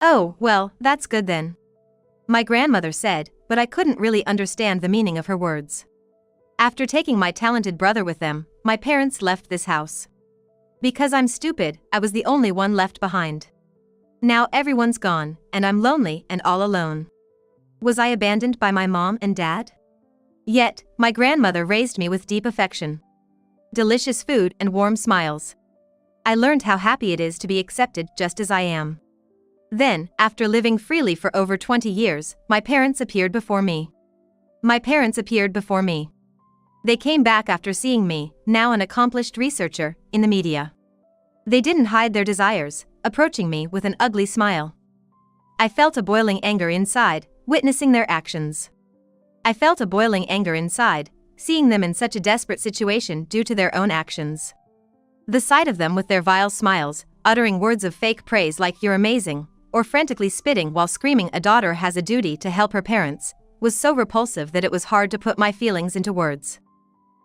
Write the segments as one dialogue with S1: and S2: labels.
S1: Oh, well, that's good then. My grandmother said, but I couldn't really understand the meaning of her words. After taking my talented brother with them, my parents left this house. Because I'm stupid, I was the only one left behind. Now everyone's gone, and I'm lonely and all alone. Was I abandoned by my mom and dad? Yet, my grandmother raised me with deep affection. Delicious food and warm smiles. I learned how happy it is to be accepted just as I am. Then, after living freely for over 20 years, my parents appeared before me. They came back after seeing me, now an accomplished researcher, in the media. They didn't hide their desires, approaching me with an ugly smile. I felt a boiling anger inside, witnessing their actions. Seeing them in such a desperate situation due to their own actions. The sight of them with their vile smiles, uttering words of fake praise like "you're amazing," or frantically spitting while screaming a daughter has a duty to help her parents, was so repulsive that it was hard to put my feelings into words.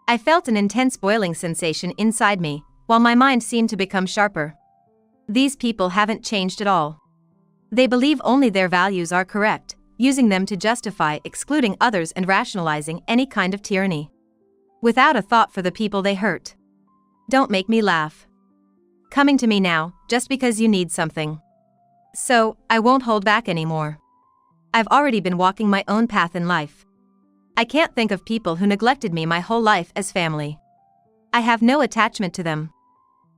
S1: I felt an intense boiling sensation inside me, while my mind seemed to become sharper. These people haven't changed at all. They believe only their values are correct, using them to justify excluding others and rationalizing any kind of tyranny. Without a thought for the people they hurt. Don't make me laugh. Coming to me now, just because you need something. So, I won't hold back anymore. I've already been walking my own path in life. I can't think of people who neglected me my whole life as family. I have no attachment to them.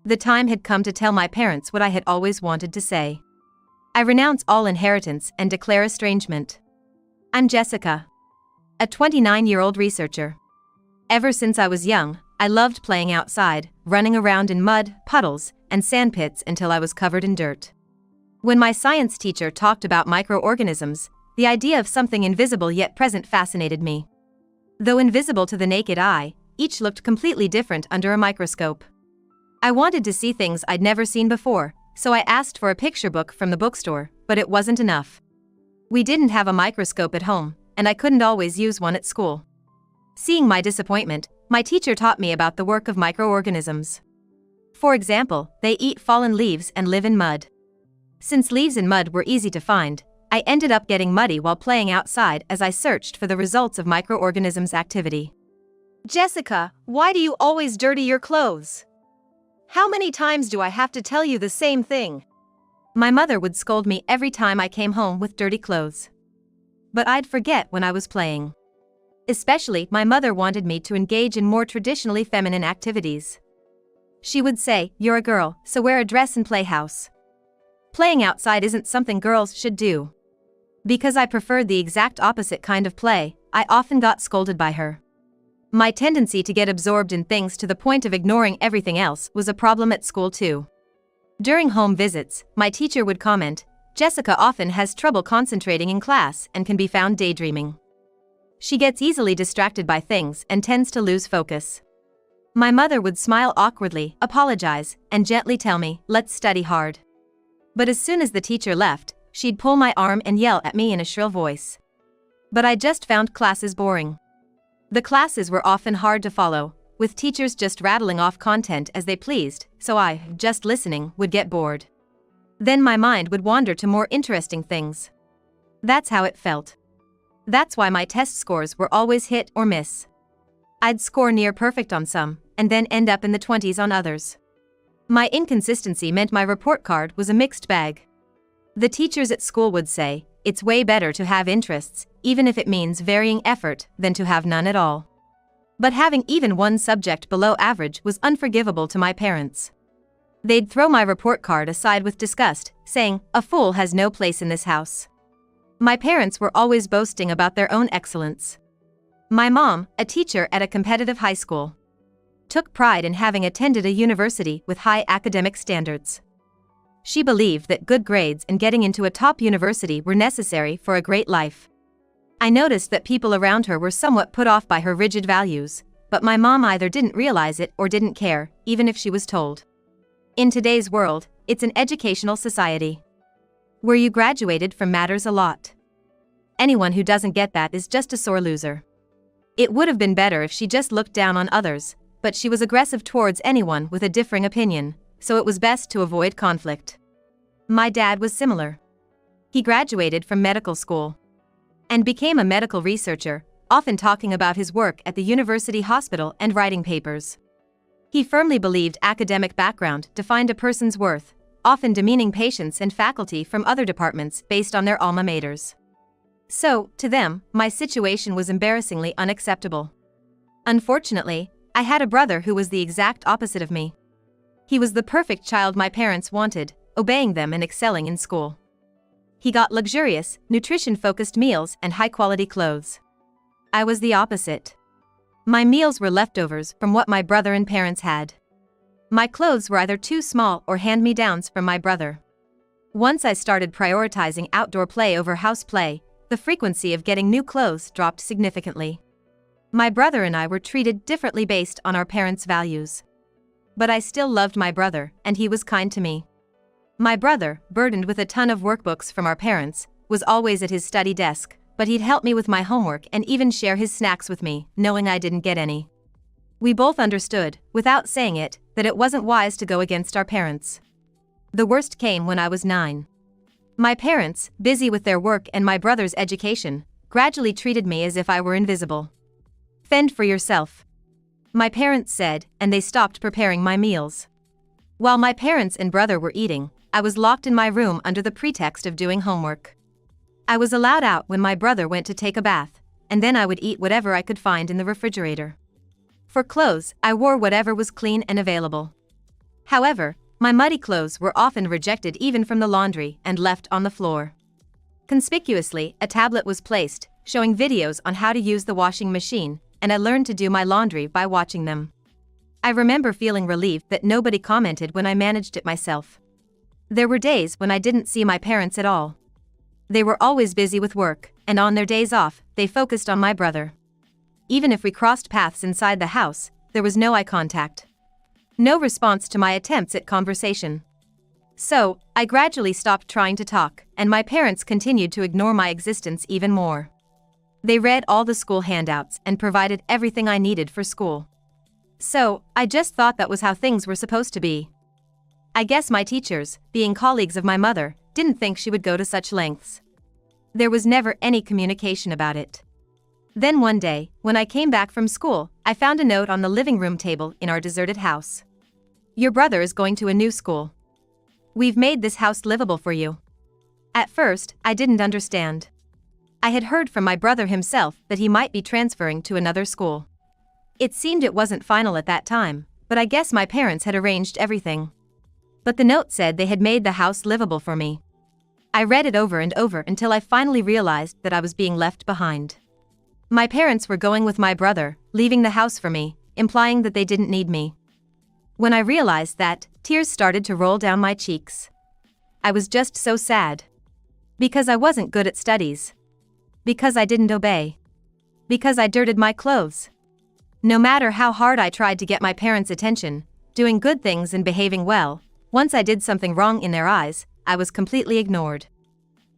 S1: The time had come to tell my parents what I had always wanted to say. I renounce all inheritance and declare estrangement. I'm Jessica. A 29-year-old researcher. Ever since I was young, I loved playing outside, running around in mud, puddles, and sandpits until I was covered in dirt. When my science teacher talked about microorganisms, the idea of something invisible yet present fascinated me. Though invisible to the naked eye, each looked completely different under a microscope. I wanted to see things I'd never seen before, so I asked for a picture book from the bookstore, but it wasn't enough. We didn't have a microscope at home, and I couldn't always use one at school. Seeing my disappointment, my teacher taught me about the work of microorganisms. For example, they eat fallen leaves and live in mud. Since leaves and mud were easy to find, I ended up getting muddy while playing outside as I searched for the results of microorganisms' activity. Jessica, why do you always dirty your clothes? How many times do I have to tell you the same thing? My mother would scold me every time I came home with dirty clothes. But I'd forget when I was playing. Especially, my mother wanted me to engage in more traditionally feminine activities. She would say, "You're a girl, so wear a dress and play house." Playing outside isn't something girls should do. Because I preferred the exact opposite kind of play, I often got scolded by her. My tendency to get absorbed in things to the point of ignoring everything else was a problem at school too. During home visits, my teacher would comment, "Jessica often has trouble concentrating in class and can be found daydreaming. She gets easily distracted by things and tends to lose focus." My mother would smile awkwardly, apologize, and gently tell me, "Let's study hard." But as soon as the teacher left, she'd pull my arm and yell at me in a shrill voice. But I just found classes boring. The classes were often hard to follow, with teachers just rattling off content as they pleased, so I, just listening, would get bored. Then my mind would wander to more interesting things. That's how it felt. That's why my test scores were always hit or miss. I'd score near perfect on some, and then end up in the 20s on others. My inconsistency meant my report card was a mixed bag. The teachers at school would say, "It's way better to have interests, even if it means varying effort, than to have none at all." But having even one subject below average was unforgivable to my parents. They'd throw my report card aside with disgust, saying, "A fool has no place in this house." My parents were always boasting about their own excellence. My mom, a teacher at a competitive high school, took pride in having attended a university with high academic standards. She believed that good grades and getting into a top university were necessary for a great life. I noticed that people around her were somewhat put off by her rigid values, but my mom either didn't realize it or didn't care, even if she was told. In today's world, it's an educational society. Where you graduated from matters a lot. Anyone who doesn't get that is just a sore loser. It would have been better if she just looked down on others, but she was aggressive towards anyone with a differing opinion, so it was best to avoid conflict. My dad was similar. He graduated from medical school and became a medical researcher, often talking about his work at the university hospital and writing papers. He firmly believed academic background defined a person's worth, often demeaning patients and faculty from other departments based on their alma maters. So, to them, my situation was embarrassingly unacceptable. Unfortunately, I had a brother who was the exact opposite of me. He was the perfect child my parents wanted, obeying them and excelling in school. He got luxurious, nutrition-focused meals and high-quality clothes. I was the opposite. My meals were leftovers from what my brother and parents had. My clothes were either too small or hand-me-downs from my brother. Once I started prioritizing outdoor play over house play, the frequency of getting new clothes dropped significantly. My brother and I were treated differently based on our parents' values. But I still loved my brother, and he was kind to me. My brother, burdened with a ton of workbooks from our parents, was always at his study desk, but he'd help me with my homework and even share his snacks with me, knowing I didn't get any. We both understood, without saying it, that it wasn't wise to go against our parents. The worst came when I was 9. My parents, busy with their work and my brother's education, gradually treated me as if I were invisible. "Fend for yourself," my parents said, and they stopped preparing my meals. While my parents and brother were eating, I was locked in my room under the pretext of doing homework. I was allowed out when my brother went to take a bath, and then I would eat whatever I could find in the refrigerator. For clothes, I wore whatever was clean and available. However, my muddy clothes were often rejected even from the laundry and left on the floor. Conspicuously, a tablet was placed, showing videos on how to use the washing machine, and I learned to do my laundry by watching them. I remember feeling relieved that nobody commented when I managed it myself. There were days when I didn't see my parents at all. They were always busy with work, and on their days off, they focused on my brother. Even if we crossed paths inside the house, there was no eye contact. No response to my attempts at conversation. So, I gradually stopped trying to talk, and my parents continued to ignore my existence even more. They read all the school handouts and provided everything I needed for school. So, I just thought that was how things were supposed to be. I guess my teachers, being colleagues of my mother, didn't think she would go to such lengths. There was never any communication about it. Then one day, when I came back from school, I found a note on the living room table in our deserted house. "Your brother is going to a new school. We've made this house livable for you." At first, I didn't understand. I had heard from my brother himself that he might be transferring to another school. It seemed it wasn't final at that time, but I guess my parents had arranged everything. But the note said they had made the house livable for me. I read it over and over until I finally realized that I was being left behind. My parents were going with my brother, leaving the house for me, implying that they didn't need me. When I realized that, tears started to roll down my cheeks. I was just so sad. Because I wasn't good at studies. Because I didn't obey. Because I dirtied my clothes. No matter how hard I tried to get my parents' attention, doing good things and behaving well, once I did something wrong in their eyes, I was completely ignored.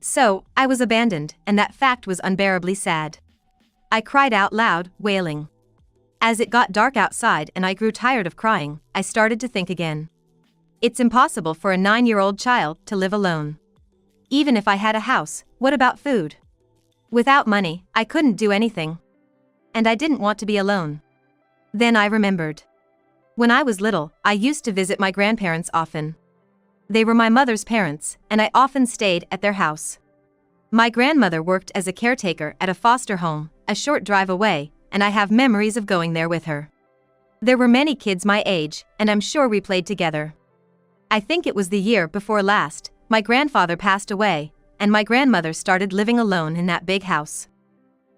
S1: So, I was abandoned, and that fact was unbearably sad. I cried out loud, wailing. As it got dark outside and I grew tired of crying, I started to think again. It's impossible for a 9-year-old child to live alone. Even if I had a house, what about food? Without money, I couldn't do anything. And I didn't want to be alone. Then I remembered. When I was little, I used to visit my grandparents often. They were my mother's parents, and I often stayed at their house. My grandmother worked as a caretaker at a foster home, a short drive away, and I have memories of going there with her. There were many kids my age, and I'm sure we played together. I think it was the year before last, my grandfather passed away, and my grandmother started living alone in that big house.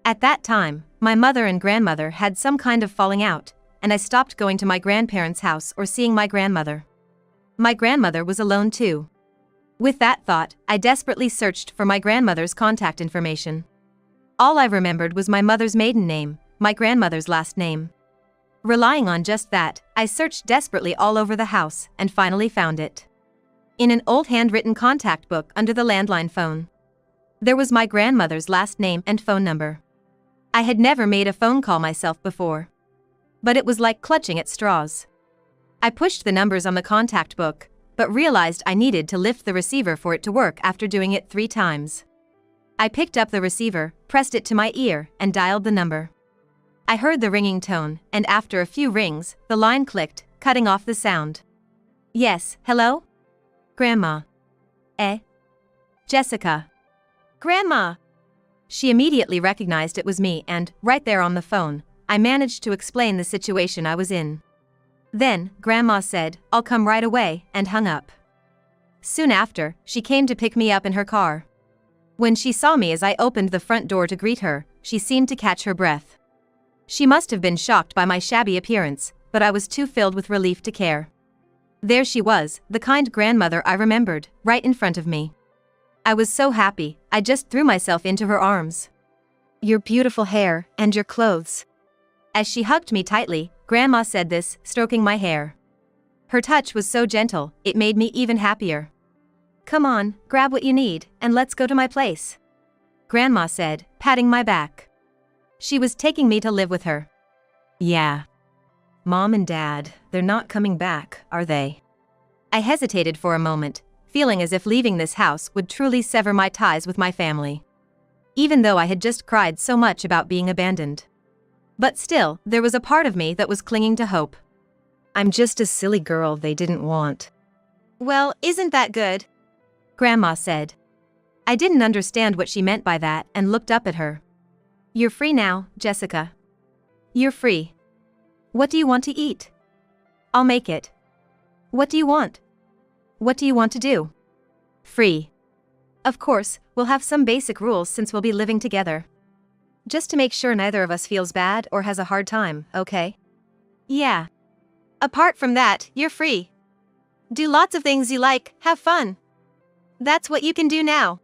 S1: At that time, my mother and grandmother had some kind of falling out, and I stopped going to my grandparents' house or seeing my grandmother. My grandmother was alone too. With that thought, I desperately searched for my grandmother's contact information. All I remembered was my mother's maiden name, my grandmother's last name. Relying on just that, I searched desperately all over the house and finally found it. In an old handwritten contact book under the landline phone. There was my grandmother's last name and phone number. I had never made a phone call myself before. But it was like clutching at straws. I pushed the numbers on the contact book, but realized I needed to lift the receiver for it to work after doing it 3 times. I picked up the receiver, pressed it to my ear, and dialed the number. I heard the ringing tone, and after a few rings, the line clicked, cutting off the sound. Yes, hello? Grandma. Jessica. Grandma! She immediately recognized it was me and, right there on the phone, I managed to explain the situation I was in. Then, Grandma said, "I'll come right away," and hung up. Soon after, she came to pick me up in her car. When she saw me as I opened the front door to greet her, she seemed to catch her breath. She must have been shocked by my shabby appearance, but I was too filled with relief to care. There she was, the kind grandmother I remembered, right in front of me. I was so happy, I just threw myself into her arms. "Your beautiful hair, and your clothes." As she hugged me tightly, Grandma said this, stroking my hair. Her touch was so gentle, it made me even happier. "Come on, grab what you need, and let's go to my place," Grandma said, patting my back. She was taking me to live with her. Yeah. Mom and Dad, they're not coming back, are they? I hesitated for a moment, feeling as if leaving this house would truly sever my ties with my family. Even though I had just cried so much about being abandoned. But still, there was a part of me that was clinging to hope. I'm just a silly girl they didn't want. Well, isn't that good? Grandma said. I didn't understand what she meant by that and looked up at her. You're free now, Jessica. You're free. What do you want to eat? I'll make it. What do you want? What do you want to do? Free. Of course, we'll have some basic rules since we'll be living together. Just to make sure neither of us feels bad or has a hard time, okay? Yeah. Apart from that, you're free. Do lots of things you like, have fun. That's what you can do now.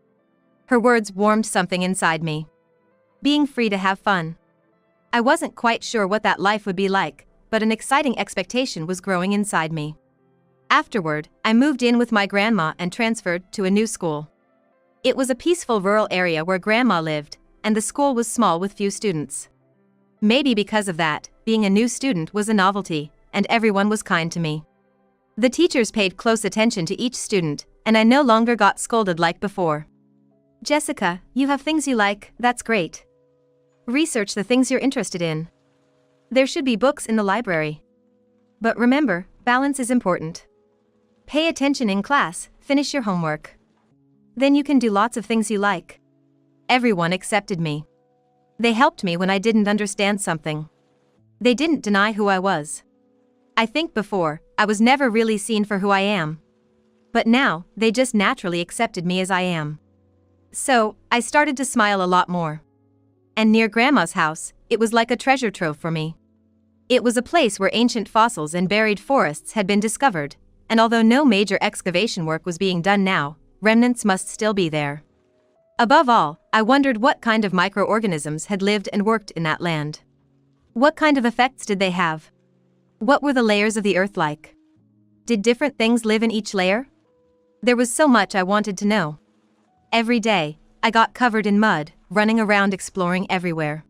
S1: Her words warmed something inside me. Being free to have fun. I wasn't quite sure what that life would be like, but an exciting expectation was growing inside me. Afterward, I moved in with my grandma and transferred to a new school. It was a peaceful rural area where Grandma lived, and the school was small with few students. Maybe because of that, being a new student was a novelty, and everyone was kind to me. The teachers paid close attention to each student, and I no longer got scolded like before. Jessica, you have things you like, that's great. Research the things you're interested in. There should be books in the library. But remember, balance is important. Pay attention in class, finish your homework. Then you can do lots of things you like. Everyone accepted me. They helped me when I didn't understand something. They didn't deny who I was. I think before, I was never really seen for who I am. But now, they just naturally accepted me as I am. So, I started to smile a lot more. And near Grandma's house, it was like a treasure trove for me. It was a place where ancient fossils and buried forests had been discovered, and although no major excavation work was being done now, remnants must still be there. Above all, I wondered what kind of microorganisms had lived and worked in that land. What kind of effects did they have? What were the layers of the earth like? Did different things live in each layer? There was so much I wanted to know. Every day, I got covered in mud, running around exploring everywhere.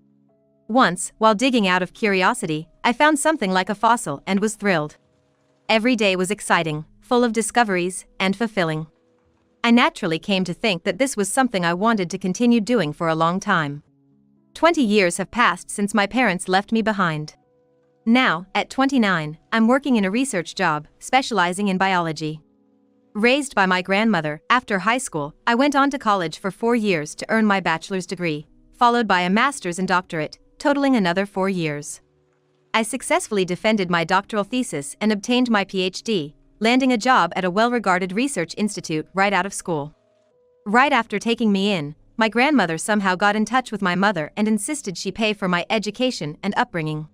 S1: Once, while digging out of curiosity, I found something like a fossil and was thrilled. Every day was exciting, full of discoveries, and fulfilling. I naturally came to think that this was something I wanted to continue doing for a long time. 20 years have passed since my parents left me behind. Now, at 29, I'm working in a research job, specializing in biology. Raised by my grandmother, after high school, I went on to college for 4 years to earn my bachelor's degree, followed by a master's and doctorate, totaling another 4 years. I successfully defended my doctoral thesis and obtained my PhD, landing a job at a well-regarded research institute right out of school. Right after taking me in, my grandmother somehow got in touch with my mother and insisted she pay for my education and upbringing.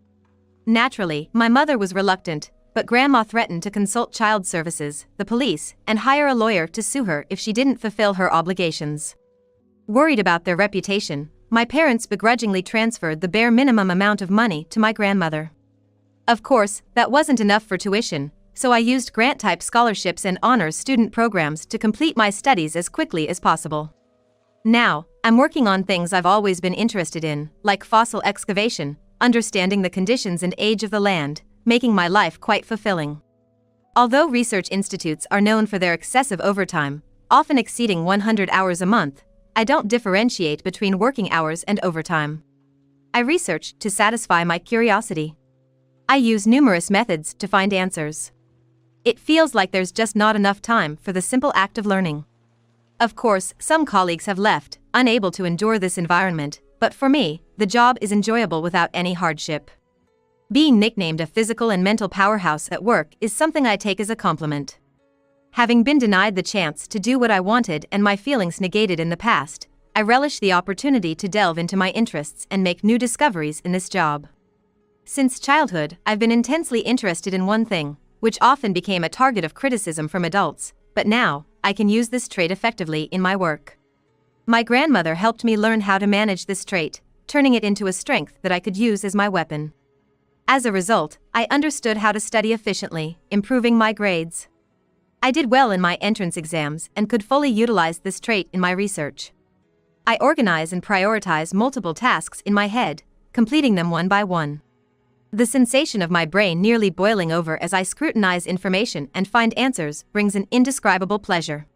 S1: Naturally, my mother was reluctant, but Grandma threatened to consult child services, the police, and hire a lawyer to sue her if she didn't fulfill her obligations. Worried about their reputation, my parents begrudgingly transferred the bare minimum amount of money to my grandmother. Of course, that wasn't enough for tuition, so I used grant-type scholarships and honors student programs to complete my studies as quickly as possible. Now, I'm working on things I've always been interested in, like fossil excavation, understanding the conditions and age of the land, making my life quite fulfilling. Although research institutes are known for their excessive overtime, often exceeding 100 hours a month, I don't differentiate between working hours and overtime. I research to satisfy my curiosity. I use numerous methods to find answers. It feels like there's just not enough time for the simple act of learning. Of course, some colleagues have left, unable to endure this environment, but for me, the job is enjoyable without any hardship. Being nicknamed a physical and mental powerhouse at work is something I take as a compliment. Having been denied the chance to do what I wanted and my feelings negated in the past, I relish the opportunity to delve into my interests and make new discoveries in this job. Since childhood, I've been intensely interested in one thing, which often became a target of criticism from adults, but now, I can use this trait effectively in my work. My grandmother helped me learn how to manage this trait, turning it into a strength that I could use as my weapon. As a result, I understood how to study efficiently, improving my grades. I did well in my entrance exams and could fully utilize this trait in my research. I organize and prioritize multiple tasks in my head, completing them one by one. The sensation of my brain nearly boiling over as I scrutinize information and find answers brings an indescribable pleasure.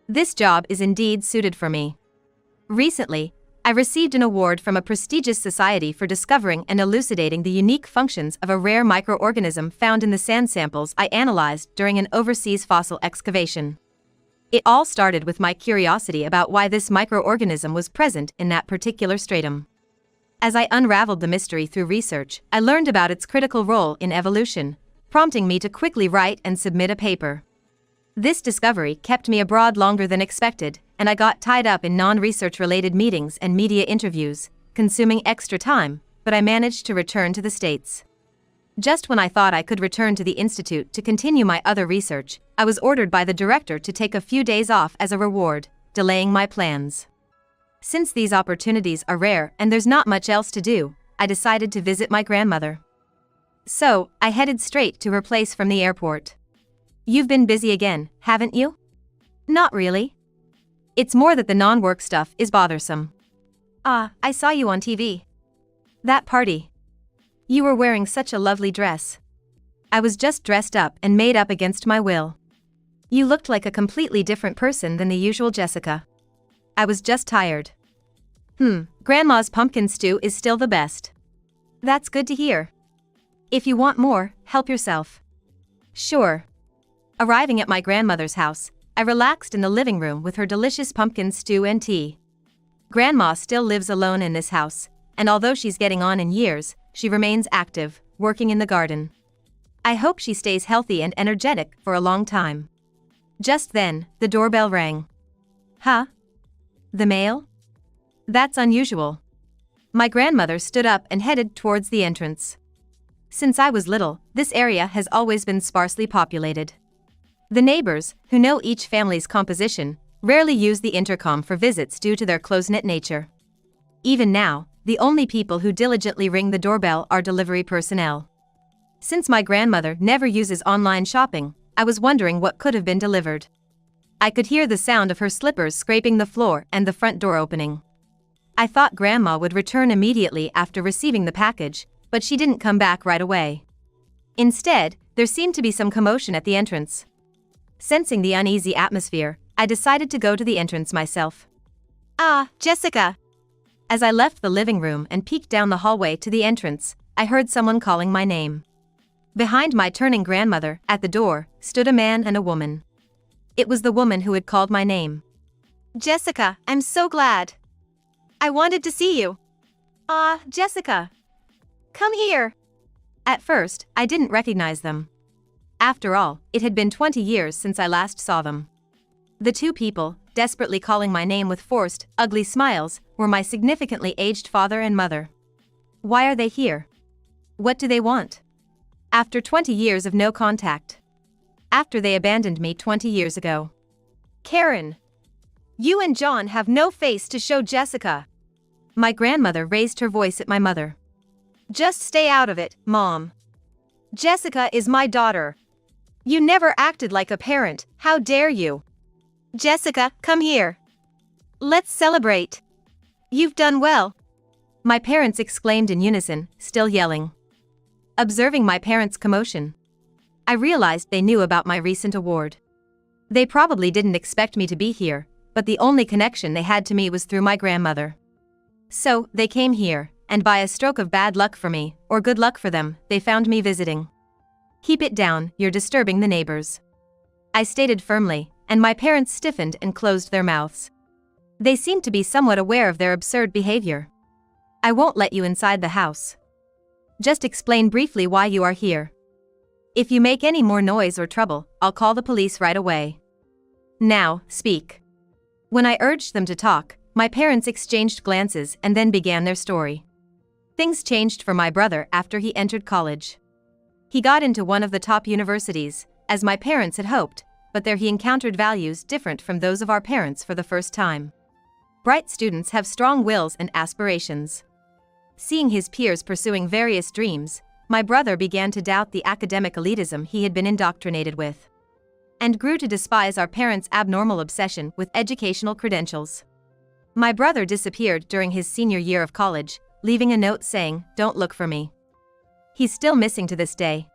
S1: This job is indeed suited for me. Recently, I received an award from a prestigious society for discovering and elucidating the unique functions of a rare microorganism found in the sand samples I analyzed during an overseas fossil excavation. It all started with my curiosity about why this microorganism was present in that particular stratum. As I unraveled the mystery through research, I learned about its critical role in evolution, prompting me to quickly write and submit a paper. This discovery kept me abroad longer than expected, and I got tied up in non-research related meetings and media interviews, consuming extra time, but I managed to return to the States. Just when I thought I could return to the Institute to continue my other research, I was ordered by the director to take a few days off as a reward, delaying my plans. Since these opportunities are rare and there's not much else to do, I decided to visit my grandmother. So, I headed straight to her place from the airport. You've been busy again, haven't you? Not really. It's more that the non-work stuff is bothersome. Ah, I saw you on TV. That party. You were wearing such a lovely dress. I was just dressed up and made up against my will. You looked like a completely different person than the usual Jessica. I was just tired. Grandma's pumpkin stew is still the best. That's good to hear. If you want more, help yourself. Sure. Arriving at my grandmother's house, I relaxed in the living room with her delicious pumpkin stew and tea. Grandma still lives alone in this house, and although she's getting on in years, she remains active, working in the garden. I hope she stays healthy and energetic for a long time. Just then, the doorbell rang. Huh? The mail? That's unusual. My grandmother stood up and headed towards the entrance. Since I was little, this area has always been sparsely populated. The neighbors, who know each family's composition, rarely use the intercom for visits due to their close-knit nature. Even now, the only people who diligently ring the doorbell are delivery personnel. Since my grandmother never uses online shopping, I was wondering what could have been delivered. I could hear the sound of her slippers scraping the floor and the front door opening. I thought Grandma would return immediately after receiving the package, but she didn't come back right away. Instead, there seemed to be some commotion at the entrance. Sensing the uneasy atmosphere, I decided to go to the entrance myself. Ah, Jessica! As I left the living room and peeked down the hallway to the entrance, I heard someone calling my name. Behind my turning grandmother, at the door, stood a man and a woman. It was the woman who had called my name. Jessica, I'm so glad. I wanted to see you. Ah, Jessica. Come here. At first, I didn't recognize them. After all, it had been 20 years since I last saw them. The two people, desperately calling my name with forced, ugly smiles, were my significantly aged father and mother. Why are they here? What do they want? After 20 years of no contact. After they abandoned me 20 years ago. Karen! You and John have no face to show Jessica. My grandmother raised her voice at my mother. Just stay out of it, Mom. Jessica is my daughter. You never acted like a parent, how dare you? Jessica, come here. Let's celebrate. You've done well. My parents exclaimed in unison, still yelling. Observing my parents' commotion, I realized they knew about my recent award. They probably didn't expect me to be here, but the only connection they had to me was through my grandmother. So, they came here, and by a stroke of bad luck for me, or good luck for them, they found me visiting. "Keep it down, you're disturbing the neighbors," I stated firmly, and my parents stiffened and closed their mouths. They seemed to be somewhat aware of their absurd behavior. "I won't let you inside the house. Just explain briefly why you are here. If you make any more noise or trouble, I'll call the police right away. Now, speak." When I urged them to talk, my parents exchanged glances and then began their story. Things changed for my brother after he entered college. He got into one of the top universities, as my parents had hoped, but there he encountered values different from those of our parents for the first time. Bright students have strong wills and aspirations. Seeing his peers pursuing various dreams, my brother began to doubt the academic elitism he had been indoctrinated with, and grew to despise our parents' abnormal obsession with educational credentials. My brother disappeared during his senior year of college, leaving a note saying, "Don't look for me." He's still missing to this day.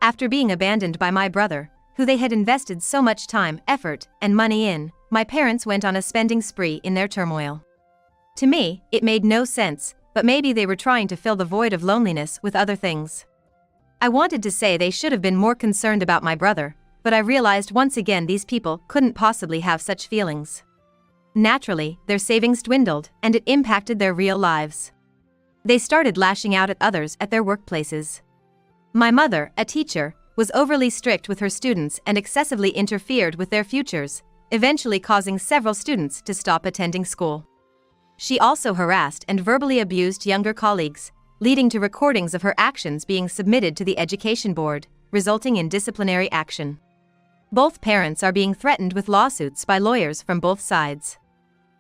S1: After being abandoned by my brother, who they had invested so much time, effort, and money in, my parents went on a spending spree in their turmoil. To me, it made no sense, but maybe they were trying to fill the void of loneliness with other things. I wanted to say they should have been more concerned about my brother, but I realized once again these people couldn't possibly have such feelings. Naturally, their savings dwindled, and it impacted their real lives. They started lashing out at others at their workplaces. My mother, a teacher, was overly strict with her students and excessively interfered with their futures, eventually causing several students to stop attending school. She also harassed and verbally abused younger colleagues, leading to recordings of her actions being submitted to the Education Board, resulting in disciplinary action. Both parents are being threatened with lawsuits by lawyers from both sides.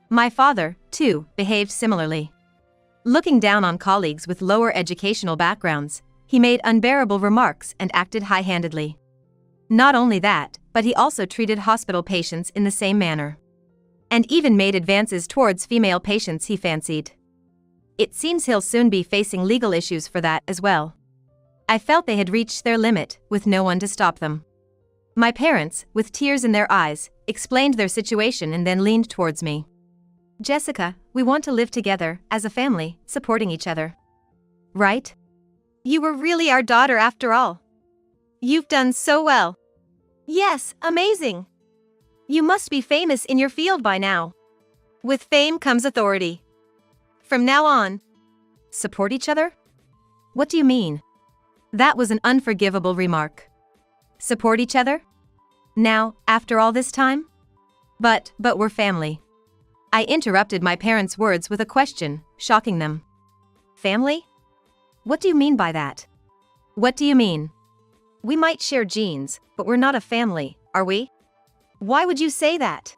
S1: My father, too, behaved similarly. Looking down on colleagues with lower educational backgrounds, he made unbearable remarks and acted high-handedly. Not only that, but he also treated hospital patients in the same manner, and even made advances towards female patients he fancied. It seems he'll soon be facing legal issues for that as well. I felt they had reached their limit, with no one to stop them. My parents, with tears in their eyes, explained their situation and then leaned towards me. "Jessica, we want to live together, as a family, supporting each other. Right? You were really our daughter after all. You've done so well. Yes, amazing. You must be famous in your field by now. With fame comes authority. From now on, support each other? What do you mean?" That was an unforgivable remark. Support each other? Now, after all this time? But we're family. I interrupted my parents' words with a question, shocking them. "Family? What do you mean by that?" "What do you mean?" "We might share genes, but we're not a family, are we?" "Why would you say that?"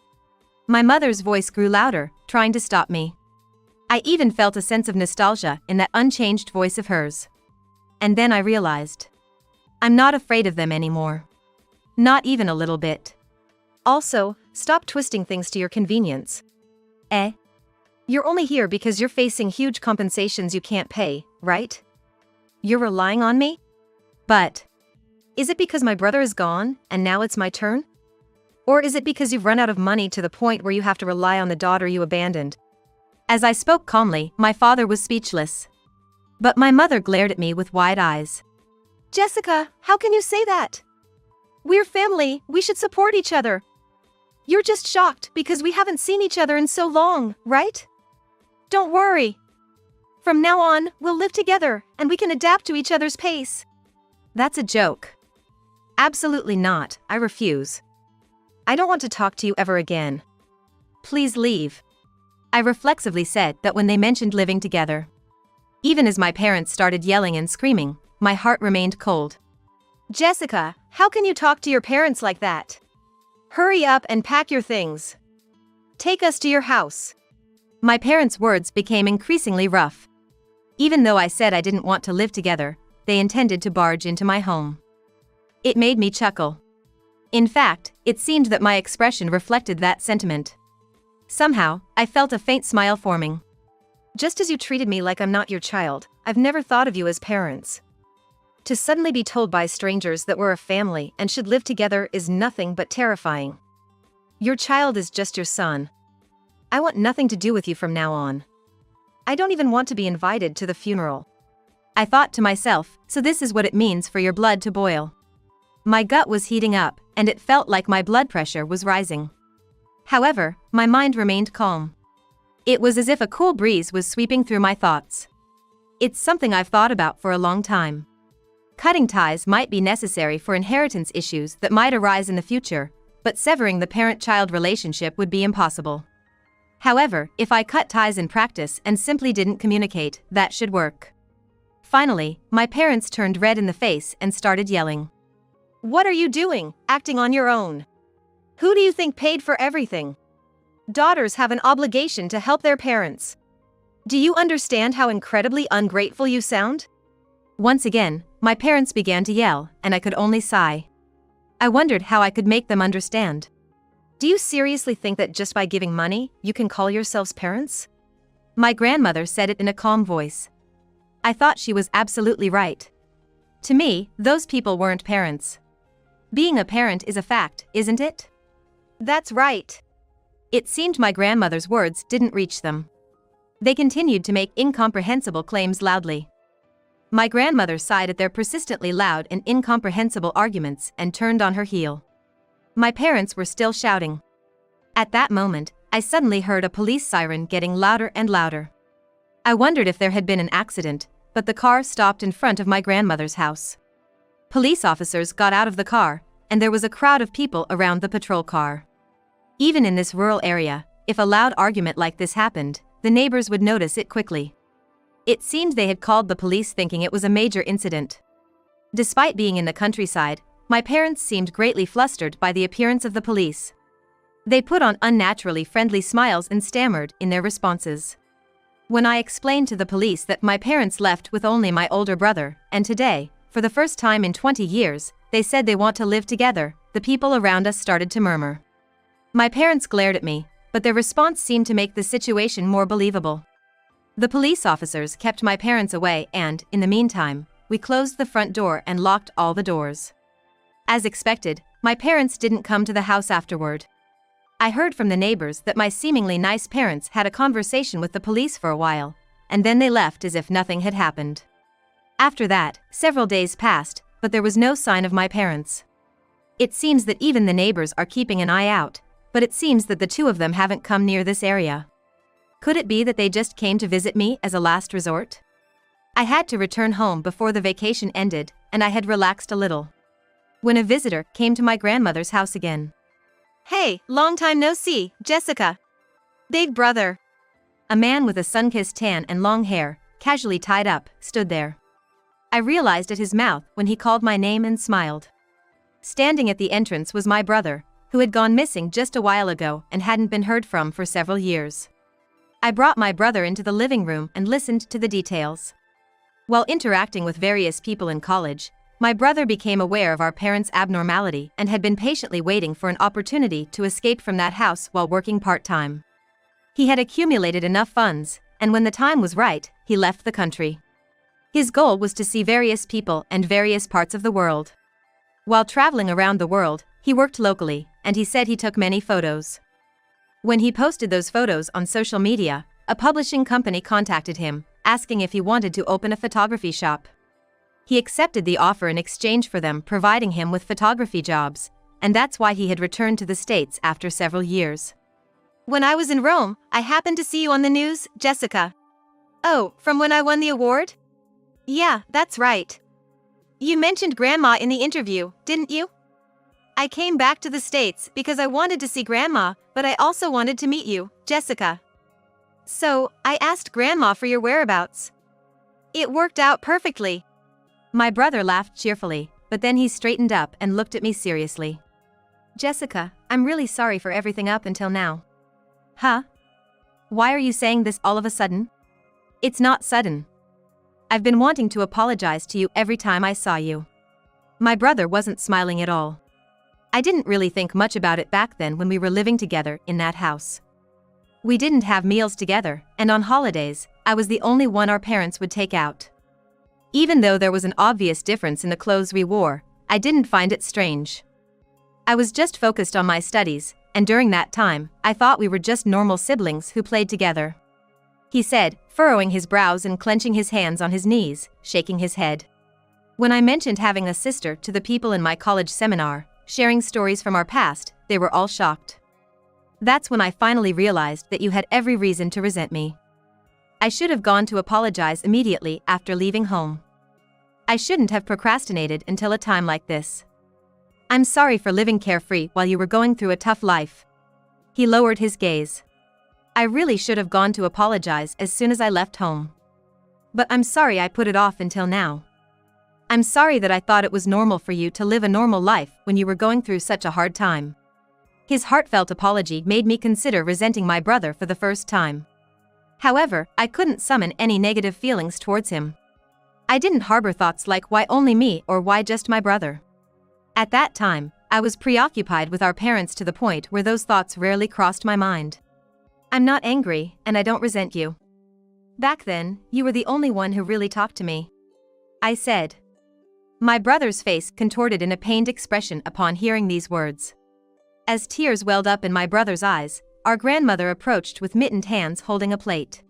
S1: My mother's voice grew louder, trying to stop me. I even felt a sense of nostalgia in that unchanged voice of hers. And then I realized, I'm not afraid of them anymore. Not even a little bit. Also, stop twisting things to your convenience. You're only here because you're facing huge compensations you can't pay, right? You're relying on me? But is it because my brother is gone, and now it's my turn? Or is it because you've run out of money to the point where you have to rely on the daughter you abandoned? As I spoke calmly, my father was speechless. But my mother glared at me with wide eyes. "Jessica, how can you say that? We're family, we should support each other. You're just shocked because we haven't seen each other in so long, right? Don't worry. From now on, we'll live together, and we can adapt to each other's pace." That's a joke. Absolutely not, I refuse. I don't want to talk to you ever again. Please leave. I reflexively said that when they mentioned living together. Even as my parents started yelling and screaming, my heart remained cold. "Jessica, how can you talk to your parents like that? Hurry up and pack your things. Take us to your house." My parents' words became increasingly rough. Even though I said I didn't want to live together, they intended to barge into my home. It made me chuckle. In fact, it seemed that my expression reflected that sentiment. Somehow, I felt a faint smile forming. "Just as you treated me like I'm not your child, I've never thought of you as parents. To suddenly be told by strangers that we're a family and should live together is nothing but terrifying. Your child is just your son. I want nothing to do with you from now on. I don't even want to be invited to the funeral. I thought to myself, so this is what it means for your blood to boil. My gut was heating up, and it felt like my blood pressure was rising. However, my mind remained calm. It was as if a cool breeze was sweeping through my thoughts. It's something I've thought about for a long time. Cutting ties might be necessary for inheritance issues that might arise in the future, but severing the parent-child relationship would be impossible. However, if I cut ties in practice and simply didn't communicate, that should work. Finally, my parents turned red in the face and started yelling. "What are you doing, acting on your own? Who do you think paid for everything? Daughters have an obligation to help their parents. Do you understand how incredibly ungrateful you sound?" Once again, my parents began to yell, and I could only sigh. I wondered how I could make them understand. Do you seriously think that just by giving money, you can call yourselves parents? My grandmother said it in a calm voice. I thought she was absolutely right. To me, those people weren't parents. Being a parent is a fact, isn't it? That's right. It seemed my grandmother's words didn't reach them. They continued to make incomprehensible claims loudly. My grandmother sighed at their persistently loud and incomprehensible arguments and turned on her heel. My parents were still shouting. At that moment, I suddenly heard a police siren getting louder and louder. I wondered if there had been an accident, but the car stopped in front of my grandmother's house. Police officers got out of the car, and there was a crowd of people around the patrol car. Even in this rural area, if a loud argument like this happened, the neighbors would notice it quickly. It seemed they had called the police thinking it was a major incident. Despite being in the countryside, my parents seemed greatly flustered by the appearance of the police. They put on unnaturally friendly smiles and stammered in their responses. When I explained to the police that my parents left with only my older brother, and today, for the first time in 20 years, they said they want to live together, the people around us started to murmur. My parents glared at me, but their response seemed to make the situation more believable. The police officers kept my parents away and, in the meantime, we closed the front door and locked all the doors. As expected, my parents didn't come to the house afterward. I heard from the neighbors that my seemingly nice parents had a conversation with the police for a while, and then they left as if nothing had happened. After that, several days passed, but there was no sign of my parents. It seems that even the neighbors are keeping an eye out, but it seems that the two of them haven't come near this area. Could it be that they just came to visit me as a last resort? I had to return home before the vacation ended, and I had relaxed a little. When a visitor came to my grandmother's house again. "Hey, long time no see, Jessica. Big brother." A man with a sun-kissed tan and long hair, casually tied up, stood there. I realized at his mouth when he called my name and smiled. Standing at the entrance was my brother, who had gone missing just a while ago and hadn't been heard from for several years. I brought my brother into the living room and listened to the details. While interacting with various people in college, my brother became aware of our parents' abnormality and had been patiently waiting for an opportunity to escape from that house while working part-time. He had accumulated enough funds, and when the time was right, he left the country. His goal was to see various people and various parts of the world. While traveling around the world, he worked locally, and he said he took many photos. When he posted those photos on social media, a publishing company contacted him, asking if he wanted to open a photography shop. He accepted the offer in exchange for them providing him with photography jobs, and that's why he had returned to the States after several years. "When I was in Rome, I happened to see you on the news, Jessica." "Oh, from when I won the award?" "Yeah, that's right. You mentioned Grandma in the interview, didn't you?" "I came back to the States because I wanted to see Grandma, but I also wanted to meet you, Jessica. So, I asked Grandma for your whereabouts. It worked out perfectly." My brother laughed cheerfully, but then he straightened up and looked at me seriously. "Jessica, I'm really sorry for everything up until now." "Huh? Why are you saying this all of a sudden?" "It's not sudden. I've been wanting to apologize to you every time I saw you." My brother wasn't smiling at all. I didn't really think much about it back then when we were living together in that house. We didn't have meals together, and on holidays, I was the only one our parents would take out. Even though there was an obvious difference in the clothes we wore, I didn't find it strange. I was just focused on my studies, and during that time, I thought we were just normal siblings who played together. He said, furrowing his brows and clenching his hands on his knees, shaking his head. When I mentioned having a sister to the people in my college seminar, sharing stories from our past, they were all shocked. That's when I finally realized that you had every reason to resent me. I should have gone to apologize immediately after leaving home. I shouldn't have procrastinated until a time like this. I'm sorry for living carefree while you were going through a tough life. He lowered his gaze. I really should have gone to apologize as soon as I left home. But I'm sorry I put it off until now. I'm sorry that I thought it was normal for you to live a normal life when you were going through such a hard time. His heartfelt apology made me consider resenting my brother for the first time. However, I couldn't summon any negative feelings towards him. I didn't harbor thoughts like why only me or why just my brother. At that time, I was preoccupied with our parents to the point where those thoughts rarely crossed my mind. I'm not angry, and I don't resent you. Back then, you were the only one who really talked to me. I said. My brother's face contorted in a pained expression upon hearing these words. As tears welled up in my brother's eyes, our grandmother approached with mittened hands holding a plate.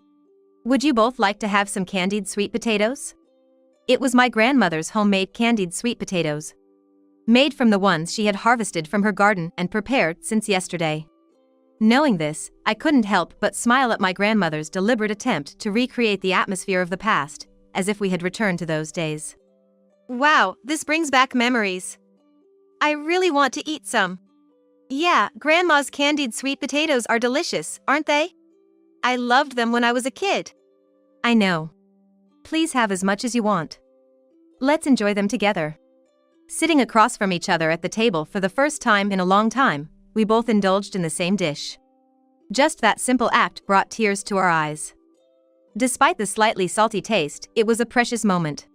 S1: Would you both like to have some candied sweet potatoes? It was my grandmother's homemade candied sweet potatoes. Made from the ones she had harvested from her garden and prepared since yesterday. Knowing this, I couldn't help but smile at my grandmother's deliberate attempt to recreate the atmosphere of the past, as if we had returned to those days. Wow, this brings back memories. I really want to eat some. Yeah, Grandma's candied sweet potatoes are delicious, aren't they? I loved them when I was a kid. I know. Please have as much as you want. Let's enjoy them together. Sitting across from each other at the table for the first time in a long time, we both indulged in the same dish. Just that simple act brought tears to our eyes. Despite the slightly salty taste, it was a precious moment.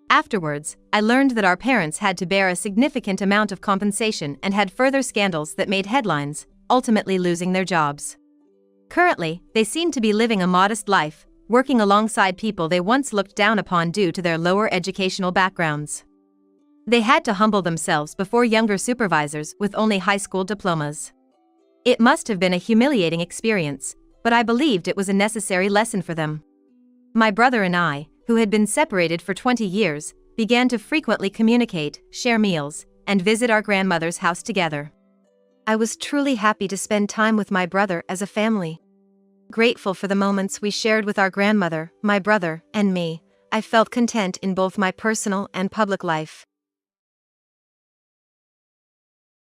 S1: Afterwards, I learned that our parents had to bear a significant amount of compensation and had further scandals that made headlines, ultimately losing their jobs. Currently, they seem to be living a modest life, working alongside people they once looked down upon due to their lower educational backgrounds. They had to humble themselves before younger supervisors with only high school diplomas. It must have been a humiliating experience, but I believed it was a necessary lesson for them. My brother and I, who had been separated for 20 years, began to frequently communicate, share meals, and visit our grandmother's house together. I was truly happy to spend time with my brother as a family. Grateful for the moments we shared with our grandmother, my brother, and me, I felt content in both my personal and public life.